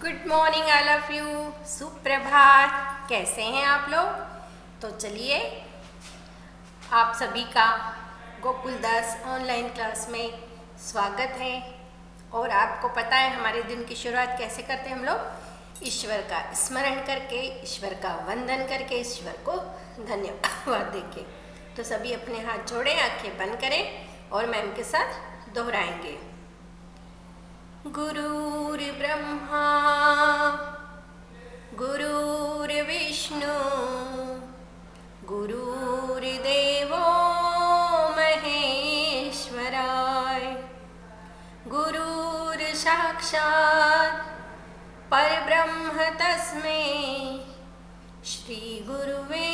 Good morning all of you. सुप्रभात। कैसे हैं आप लोग? तो चलिए, आप सभी का गोकुल दास ऑनलाइन क्लास में स्वागत है। और आपको पता है हमारे दिन की शुरुआत कैसे करते हैं हम लोग? ईश्वर का स्मरण करके, ईश्वर का वंदन करके, ईश्वर को धन्यवाद देके। तो सभी अपने हाथ जोड़ें, आंखें बंद करें और मैम के साथ दोहराएंगे। गुरुर्ब्रह्मा गुरुर्विष्णु गुरुर्देवो महेश्वराय गुरुर्साक्षात् परब्रह्म तस्मै श्री गुरुवे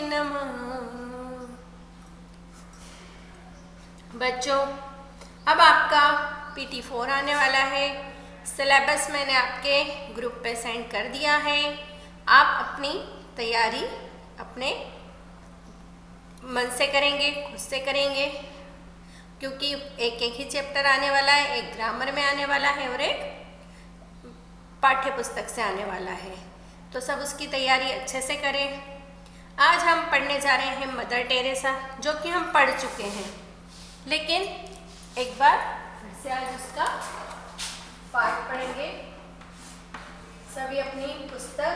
नमः। बच्चों, अब आपका PT4 आने वाला है। सिलेबस मैंने आपके ग्रुप पे सेंड कर दिया है। आप अपनी तैयारी अपने मन से करेंगे, खुद से करेंगे, क्योंकि एक एक ही चैप्टर आने वाला है। एक ग्रामर में आने वाला है और एक पाठ्य पुस्तक से आने वाला है। तो सब उसकी तैयारी अच्छे से करें। आज हम पढ़ने जा रहे हैं मदर टेरेसा, जो कि हम पढ़ चुके हैं, लेकिन एक बार से आज उसका पाठ पढ़ेंगे। सभी अपनी पुस्तक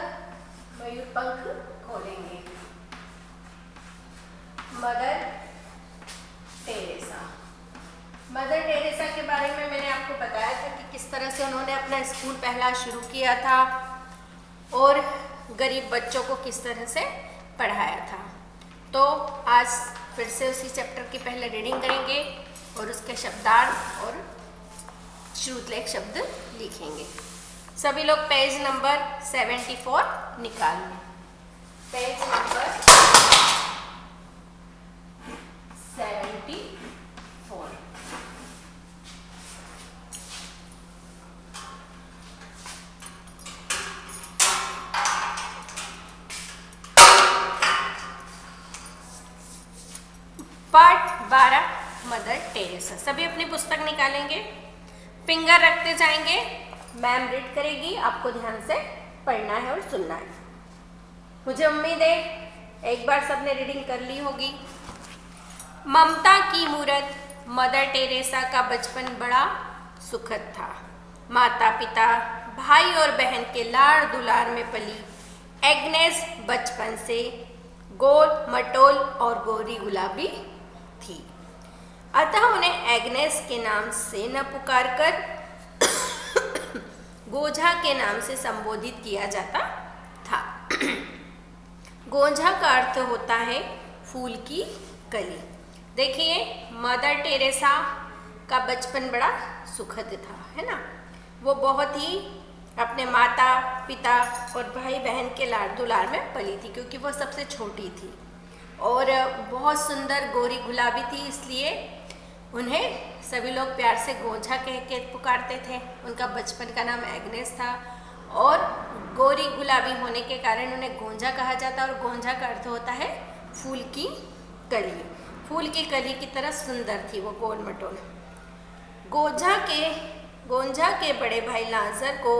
मयूरपंख खोलेंगे। Mother Teresa. मदर टेरेसा के बारे में मैंने आपको बताया था कि किस तरह से उन्होंने अपना स्कूल पहला शुरू किया था और गरीब बच्चों को किस तरह से पढ़ाया था। तो आज फिर से उसी चैप्टर की पहले रीडिंग करेंगे और उसके शब्दार्थ और श्रुतलेख शब्द लिखेंगे। सभी लोग पेज नंबर 74 निकाल लें। Page number 74। पाठ 12 मदर टेरेसा। सभी अपनी पुस्तक निकालेंगे, फिंगर रखते जाएंगे। मैम रीड करेगी, आपको ध्यान से पढ़ना है और सुनना है। मुझे उम्मीद है एक बार सबने रीडिंग कर ली होगी। ममता की मूरत मदर टेरेसा का बचपन बड़ा सुखद था। माता पिता, भाई और बहन के लाड़ दुलार में पली एग्नेस बचपन से गोल मटोल और गोरी गुलाबी थी। अतः उन्हें एग्नेस के नाम से न पुकारकर गोझा के नाम से संबोधित किया जाता था। गोझा का अर्थ होता है फूल की कली। देखिए, मदर टेरेसा का बचपन बड़ा सुखद था, है ना। वो बहुत ही अपने माता पिता और भाई बहन के लाड़ दुलार में पली थी, क्योंकि वो सबसे छोटी थी और बहुत सुंदर गोरी गुलाबी थी, इसलिए उन्हें सभी लोग प्यार से गोझा कह के पुकारते थे। उनका बचपन का नाम एग्नेस था और गोरी गुलाबी होने के कारण उन्हें गोंजा कहा जाता है। और गोंजा का अर्थ होता है फूल की कली। फूल की कली की तरह सुंदर थी वो, गोल मटोल। गोंजा के बड़े भाई लाजर को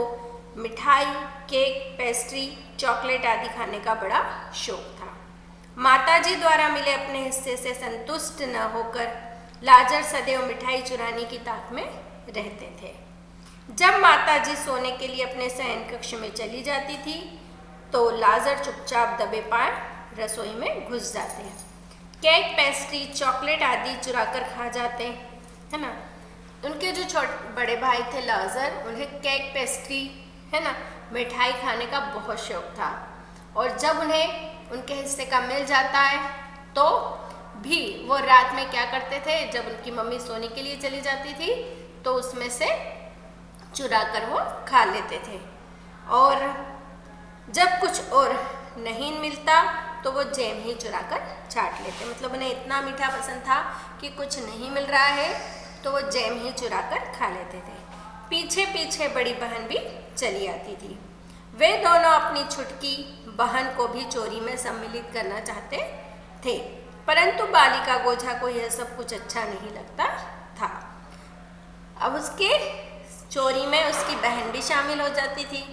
मिठाई, केक, पेस्ट्री, चॉकलेट आदि खाने का बड़ा शौक था। माताजी द्वारा मिले अपने हिस्से से संतुष्ट न होकर लाजर सदैव मिठाई चुराने की ताक में रहते थे। जब माताजी सोने के लिए अपने शयन कक्ष में चली जाती थी तो लाजर चुपचाप दबे पाए रसोई में घुस जाते। केक, पेस्ट्री, चॉकलेट आदि चुराकर खा जाते, है ना। उनके जो बड़े भाई थे लाजर, उन्हें केक, पेस्ट्री, है ना, मिठाई खाने का बहुत शौक था। और जब उन्हें उनके हिस्से का मिल जाता है तो भी वो रात में क्या करते थे, जब उनकी मम्मी सोने के लिए चली जाती थी तो उसमें से चुरा कर वो खा लेते थे। और जब कुछ और नहीं मिलता तो वो जैम ही चुरा कर चाट लेते। मतलब उन्हें इतना मीठा पसंद था कि कुछ नहीं मिल रहा है तो वो जैम ही चुरा कर खा लेते थे। पीछे पीछे बड़ी बहन भी चली आती थी। वे दोनों अपनी छुटकी बहन को भी चोरी में सम्मिलित करना चाहते थे, परंतु बालिका गोझा को यह सब कुछ अच्छा नहीं लगता था। अब उसके चोरी में उसकी बहन भी शामिल हो जाती थी,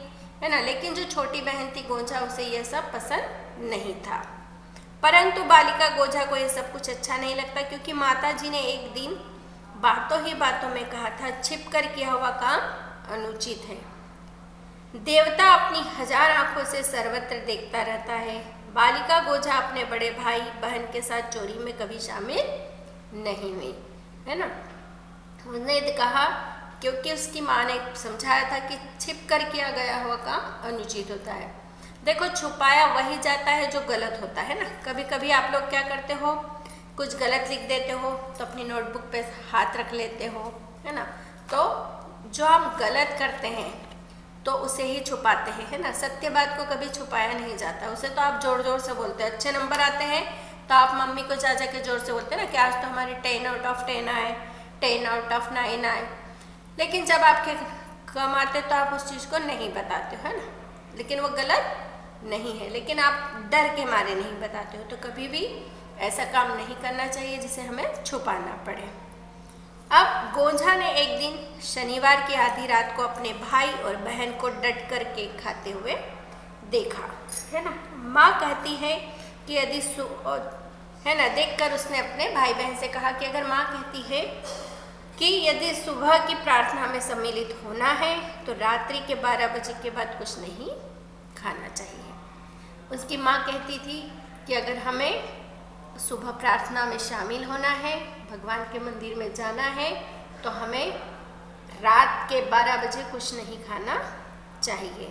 है ना, लेकिन जो छोटी बहन थी गोंझा, उसे यह सब पसंद नहीं था। परंतु बालिका गोंझा को यह सब कुछ अच्छा नहीं लगता, क्योंकि माता जी ने एक दिन बातों ही बातों में कहा था, छिप कर किया हुआ काम अनुचित है। देवता अपनी 1000 आंखों से सर्वत्र देखता रहता है। बालिका गोंझा अपने बड़े भाई बहन के साथ चोरी में कभी शामिल नहीं हुई, है ना। उसने कहा, क्योंकि उसकी माँ ने समझाया था कि छिप कर किया गया हुआ काम अनुचित होता है। देखो, छुपाया वही जाता है जो गलत होता है ना। कभी कभी आप लोग क्या करते हो, कुछ गलत लिख देते हो तो अपनी नोटबुक पे हाथ रख लेते हो, है ना। तो जो हम गलत करते हैं तो उसे ही छुपाते हैं, है ना। सत्य बात को कभी छुपाया नहीं जाता, उसे तो आप जोर जोर से बोलते हैं। अच्छे नंबर आते हैं तो आप मम्मी को जा के जोर से बोलते हैं ना कि आज तो हमारे 10 आउट ऑफ 10 आए, 10 आउट ऑफ 9 आए। लेकिन जब आपके कम आते तो आप उस चीज़ को नहीं बताते हो, है ना। लेकिन वो गलत नहीं है, लेकिन आप डर के मारे नहीं बताते हो। तो कभी भी ऐसा काम नहीं करना चाहिए जिसे हमें छुपाना पड़े। अब गोंझा ने एक दिन शनिवार की आधी रात को अपने भाई और बहन को डट कर केक खाते हुए देखा, है ना। माँ कहती है कि यदि है ना, देखकर उसने अपने भाई बहन से कहा कि अगर माँ कहती है कि यदि सुबह की प्रार्थना में सम्मिलित होना है तो रात्रि के 12 बजे के बाद कुछ नहीं खाना चाहिए। उसकी माँ कहती थी कि अगर हमें सुबह प्रार्थना में शामिल होना है, भगवान के मंदिर में जाना है, तो हमें रात के 12 बजे कुछ नहीं खाना चाहिए,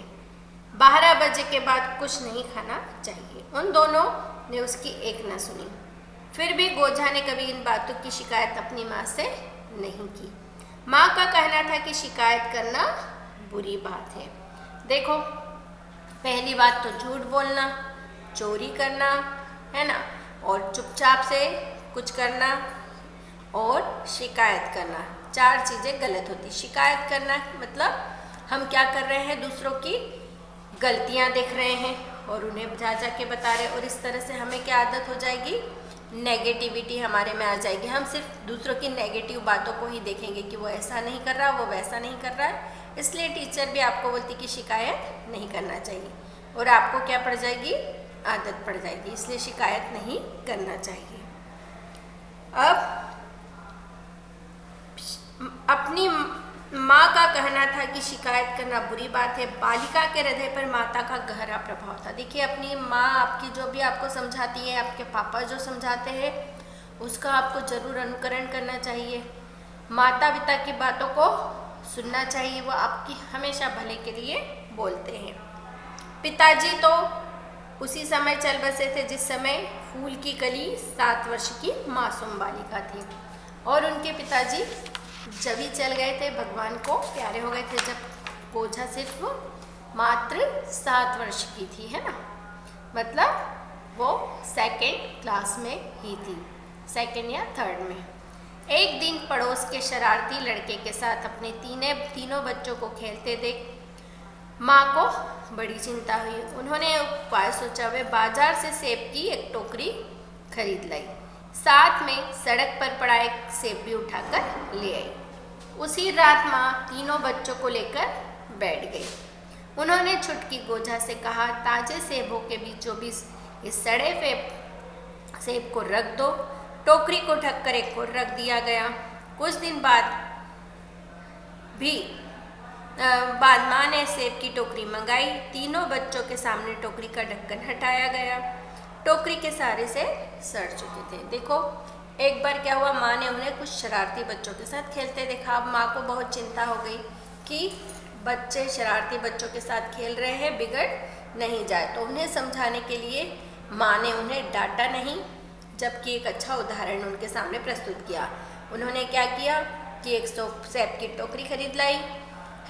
12 बजे के बाद कुछ नहीं खाना चाहिए। उन दोनों ने उसकी एक न सुनी। फिर भी गोंझा ने कभी इन बातों की शिकायत अपनी माँ से नहीं की। माँ का कहना था कि शिकायत करना बुरी बात है। देखो, पहली बात तो झूठ बोलना, चोरी करना, है ना, और चुपचाप से कुछ करना और शिकायत करना, 4 चीज़ें गलत होती। शिकायत करना मतलब हम क्या कर रहे हैं, दूसरों की गलतियां देख रहे हैं और उन्हें जा के बता रहे हैं, और इस तरह से हमें क्या आदत हो जाएगी, नेगेटिविटी हमारे में आ जाएगी। हम सिर्फ दूसरों की नेगेटिव बातों को ही देखेंगे कि वो ऐसा नहीं कर रहा, वो वैसा नहीं कर रहा है। इसलिए टीचर भी आपको बोलती कि शिकायत नहीं करना चाहिए, और आपको क्या पड़ जाएगी, आदत पड़ जाएगी। इसलिए शिकायत नहीं करना चाहिए। अब अपनी माँ का कहना था कि शिकायत करना बुरी बात है। बालिका के हृदय पर माता का गहरा प्रभाव था। देखिए, अपनी माँ आपकी जो भी आपको समझाती है, आपके पापा जो समझाते हैं, उसका आपको जरूर अनुकरण करना चाहिए। माता पिता की बातों को सुनना चाहिए, वो आपकी हमेशा भले के लिए बोलते हैं। पिताजी तो उसी समय चल बसे थे जिस समय फूल की कली 7 वर्ष की मासूम बालिका थी, और उनके पिताजी जब ही चल गए थे, भगवान को प्यारे हो गए थे जब गोंझा सिर्फ मात्र 7 वर्ष की थी, है ना। मतलब वो 2nd क्लास में ही थी, 2nd या 3rd में। एक दिन पड़ोस के शरारती लड़के के साथ अपने तीनों बच्चों को खेलते देख माँ को बड़ी चिंता हुई। उन्होंने उपाय सोचा, वे बाजार से सेब की एक टोकरी खरीद लाई, साथ में सड़क पर पड़ा एक सेब भी उठाकर ले आई। उसी रात माँ तीनों बच्चों को लेकर बैठ गई। उन्होंने छुटकी गोंझा से कहा, ताजे सेबों के बीचों बीच इस सड़े हुए सेब को रख दो। टोकरी को ढककर एक और रख दिया गया। कुछ दिन बाद माँ ने सेब की टोकरी मंगाई। तीनों बच्चों के सामने टोकरी का ढक्कन हटाया गया। टोकरी के सारे से सड़ चुके थे। देखो, एक बार क्या हुआ, माँ ने उन्हें कुछ शरारती बच्चों के साथ खेलते देखा। अब माँ को बहुत चिंता हो गई कि बच्चे शरारती बच्चों के साथ खेल रहे हैं, बिगड़ नहीं जाए। तो उन्हें समझाने के लिए माँ ने उन्हें डांटा नहीं, जबकि एक अच्छा उदाहरण उनके सामने प्रस्तुत किया। उन्होंने क्या किया कि एक सेब की टोकरी खरीद लाई,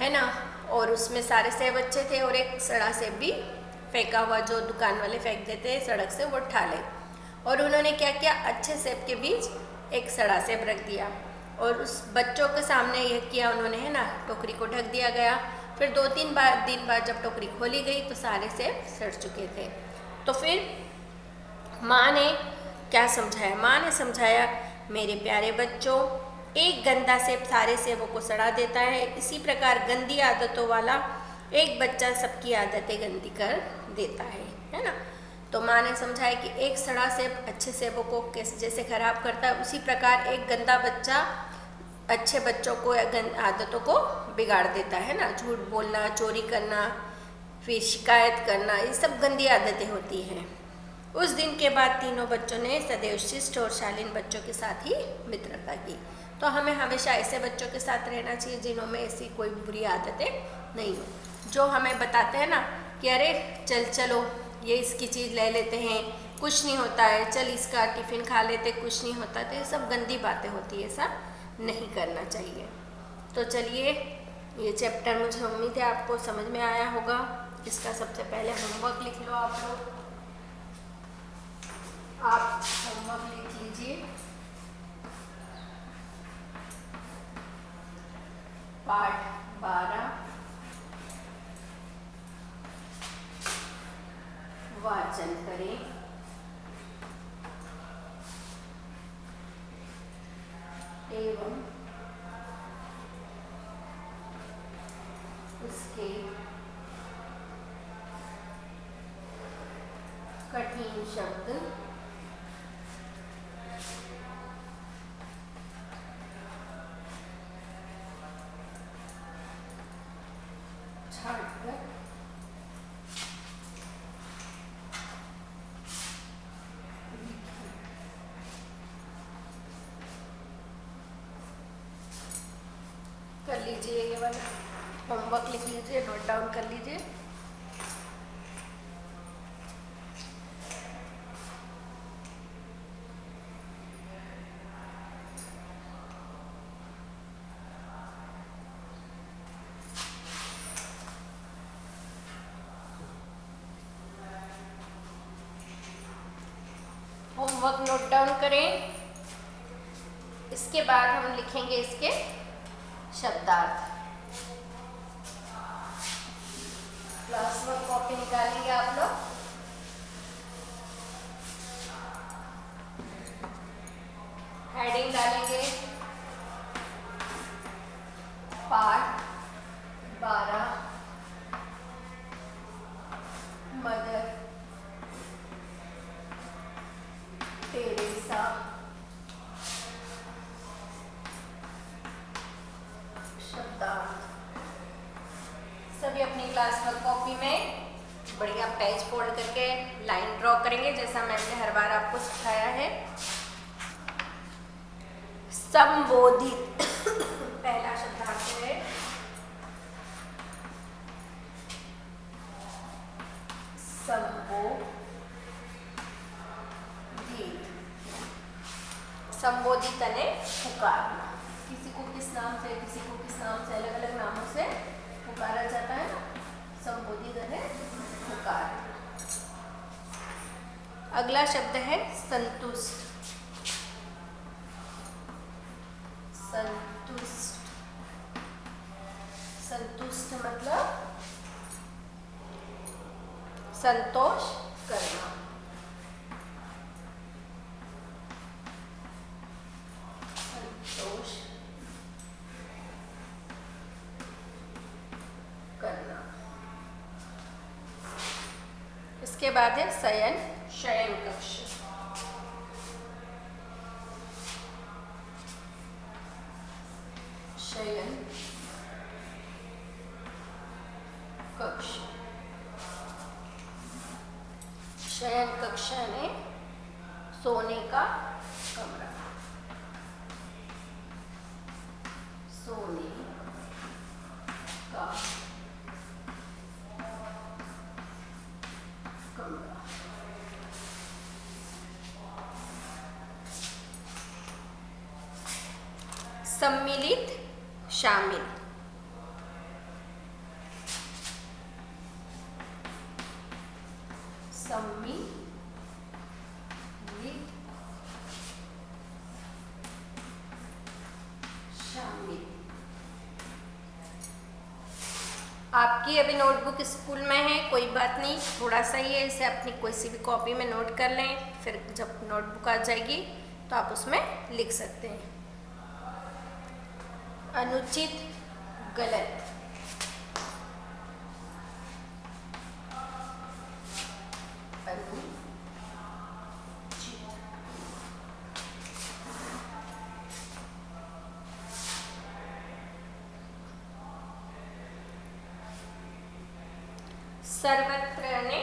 है ना, और उसमें सारे सेब अच्छे थे, और एक सड़ा सेब भी फेंका हुआ जो दुकान वाले फेंक देते हैं सड़क से, वो उठा ले। और उन्होंने क्या किया, अच्छे सेब के बीच एक सड़ा सेब रख दिया, और उस बच्चों के सामने यह किया उन्होंने, है ना, टोकरी को ढक दिया गया। फिर 2-3 दिन बाद जब टोकरी खोली गई तो सारे सेब सड़ चुके थे। तो फिर माँ ने क्या समझाया, माँ ने समझाया, मेरे प्यारे बच्चों, एक गंदा सेब सारे सेबों को सड़ा देता है, इसी प्रकार गंदी आदतों वाला एक बच्चा सबकी आदतें गंदी कर देता है ना। तो माँ ने समझाया कि एक सड़ा सेब अच्छे सेबों को जैसे खराब करता है, उसी प्रकार एक गंदा बच्चा अच्छे बच्चों को आदतों को बिगाड़ देता है ना। झूठ बोलना, चोरी करना, फिर शिकायत करना, ये सब गंदी आदतें होती हैं। उस दिन के बाद तीनों बच्चों ने सदैव शिष्ट और शालीन बच्चों के साथ ही मित्रता की। तो हमें हमेशा ऐसे बच्चों के साथ रहना चाहिए जिन्हों में ऐसी कोई बुरी आदतें नहीं हो, जो हमें बताते हैं ना कि अरे चलो ये इसकी चीज़ ले लेते हैं, कुछ नहीं होता है, चल इसका टिफ़िन खा लेते, कुछ नहीं होता। तो ये सब गंदी बातें होती है, ऐसा नहीं करना चाहिए। तो चलिए, ये चैप्टर मुझे उम्मीद है आपको समझ में आया होगा। इसका सबसे पहले होमवर्क लिख लो आप लोग। आप होमवर्क लिख लीजिए। पाठ 12 वाचन करें। एवं उसके कठिन शब्द छांटकर कर लीजिए। ये वाला होमवर्क लिख लीजिए, नोट डाउन कर लीजिए। होमवर्क नोट डाउन करें। इसके बाद हम लिखेंगे इसके शब्दार्थ। क्लास वर्क कॉपी निकालेंगे आप लोग। हेडिंग डालेंगे पाठ 12 मदर टेरेसा शब्दार्थ। सभी अपनी क्लास वर्क कॉपी में बढ़िया पेज फोल्ड करके लाइन ड्रॉ करेंगे, जैसा मैंने हर बार आपको सिखाया है। संबोधित पहला शब्दार्थ है संबोधित। संबोधित यानी पुकारना। किसी को किस नाम से, किसी को किस नाम से, अलग अलग नामों से पुकारा जाता है ना। संबोधित यानी पुकार। अगला शब्द है संतुष्ट। संतुष्ट, संतुष्ट मतलब संतोष करना। संतोष करना। इसके बाद है शयन, शयन कक्ष। शयन कक्ष। शयन कक्ष ने सोने का कमरा। सोने का कमरा। सम्मिलित, शामिल। सम्मिलित, शामिल। आपकी अभी नोटबुक स्कूल में है, कोई बात नहीं, थोड़ा सा ही है, इसे अपनी कोई सी भी कॉपी में नोट कर लें। फिर जब नोटबुक आ जाएगी तो आप उसमें लिख सकते हैं। अनुचित, गलत। अनुचित, सर्वत्र ने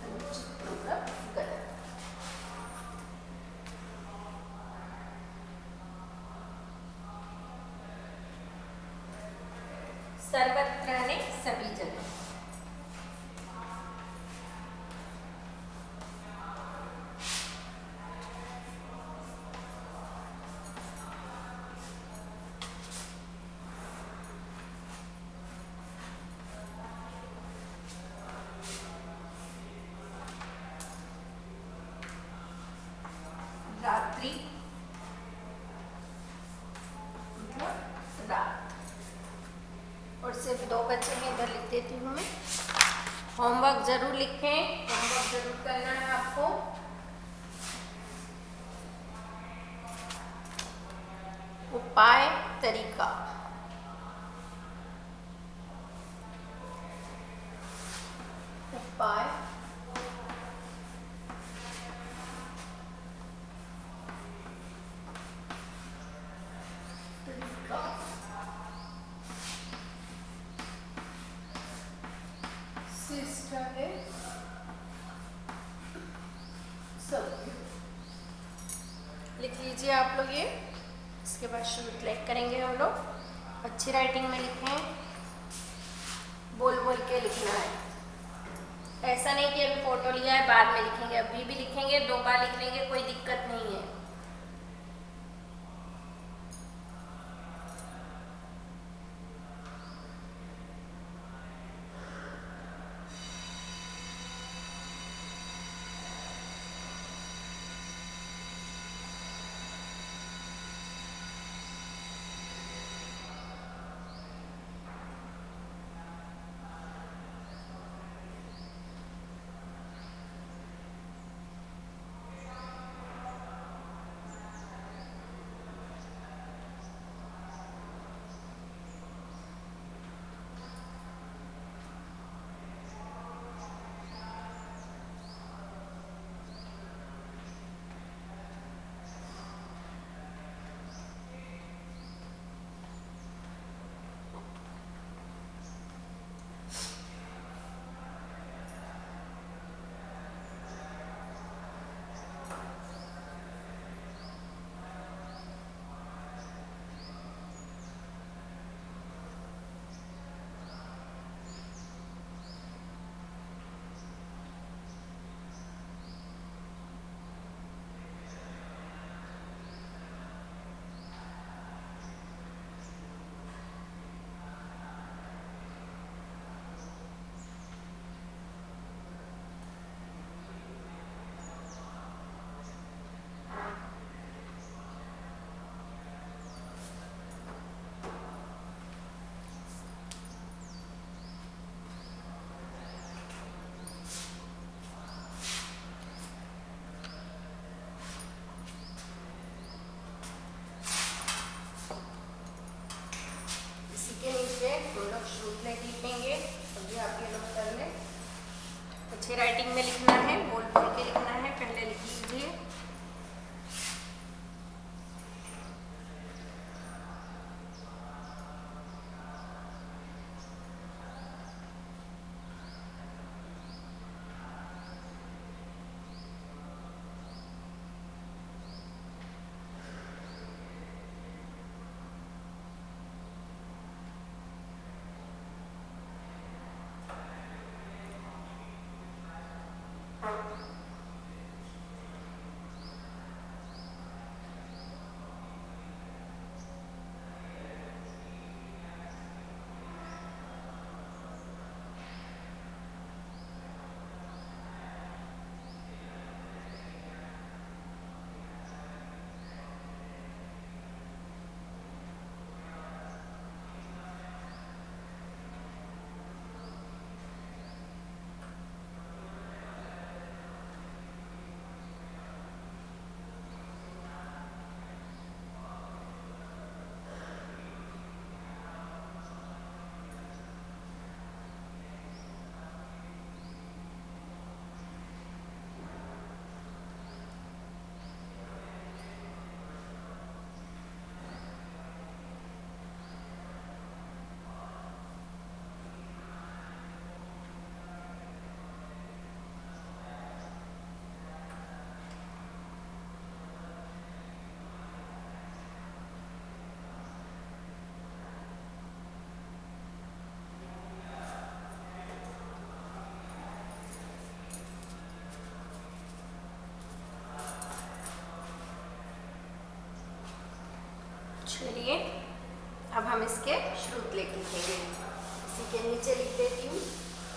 अनुचित मतलब गलत। सर्वत्र ने सभी जगह। रात्रि मतलब रात। और सिर्फ 2 बचे हैं, इधर लिख देती हूँ मैं। होमवर्क जरूर लिखें, होमवर्क जरूर करना है आपको। उपाय, तरीका। उपाय, तरीका। सिस्टर है सभ्य। लिख लीजिए आप लोग ये। इसके बाद शुरुआत करेंगे हम लोग। अच्छी राइटिंग में लिखें, बोल बोल के लिखना है। ऐसा नहीं कि अभी फोटो लिया है बाद में लिखेंगे, अभी भी लिखेंगे, 2 बार लिख लेंगे, कोई दिक्कत नहीं है। लिखेंगे, अभी आप ये लोग कर लें। अच्छी राइटिंग में लिखना है, बोल बोल के लिखना है। पहले लिख लीजिए। चलिए अब हम इसके श्रुतलेख लिखेंगे। इसी के नीचे लिख देती हूँ।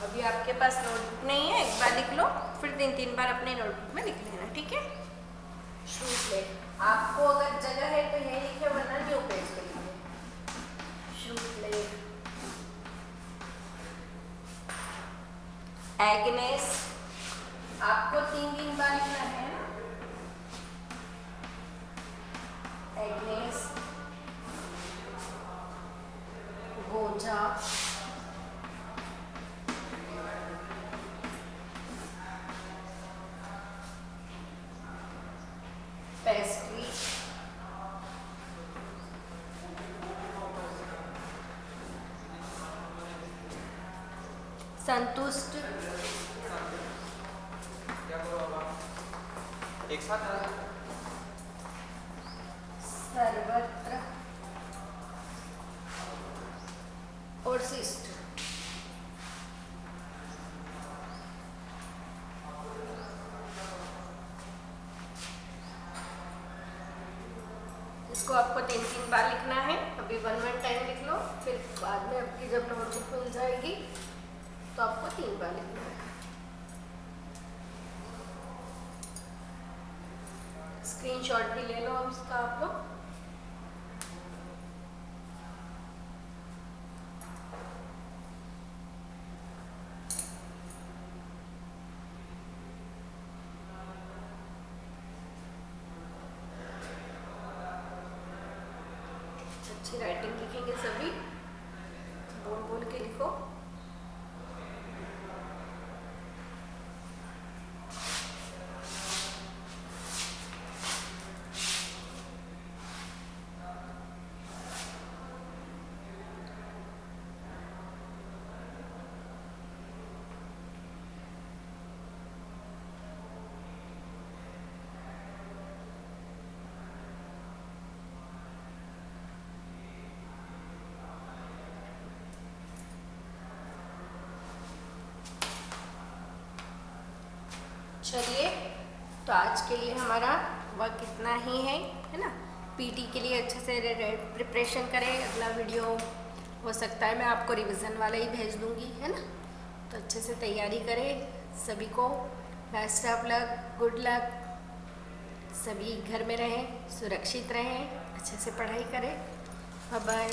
अभी आपके पास नोटबुक नहीं है, एक बार लिख लो, फिर 3-3 बार अपने नोटबुक में लिख लेना, ठीक है। श्रुतलेख आपको अगर जगह है तो यही लिखे, वरना न्यू पेज पे लिखे। श्रुतलेख। एग्नेस आपको 3-3 बार लिखना है ना। एग्नेस, गोजा, पेस्ट्री, संतुष्ट, एक साथ सर्वत्र और शिष्ट। इसको आपको 3-3 बार लिखना है। अभी 1 टाइम लिख लो, फिर बाद में आपकी जब नोटबुक मिल जाएगी तो आपको 3 बार लिखना है। स्क्रीनशॉट भी ले लो अब इसका आप लोग। अच्छी राइटिंग लिखेंगे सभी, बोल बोल के लिखो। चलिए तो आज के लिए हमारा वर्क इतना ही है ना। पीटी के लिए अच्छे से प्रिपरेशन करें। अगला वीडियो हो सकता है मैं आपको रिवीजन वाला ही भेज दूंगी, है ना। तो अच्छे से तैयारी करें। सभी को best of luck, good luck. सभी घर में रहें, सुरक्षित रहें, अच्छे से पढ़ाई करें। Bye bye.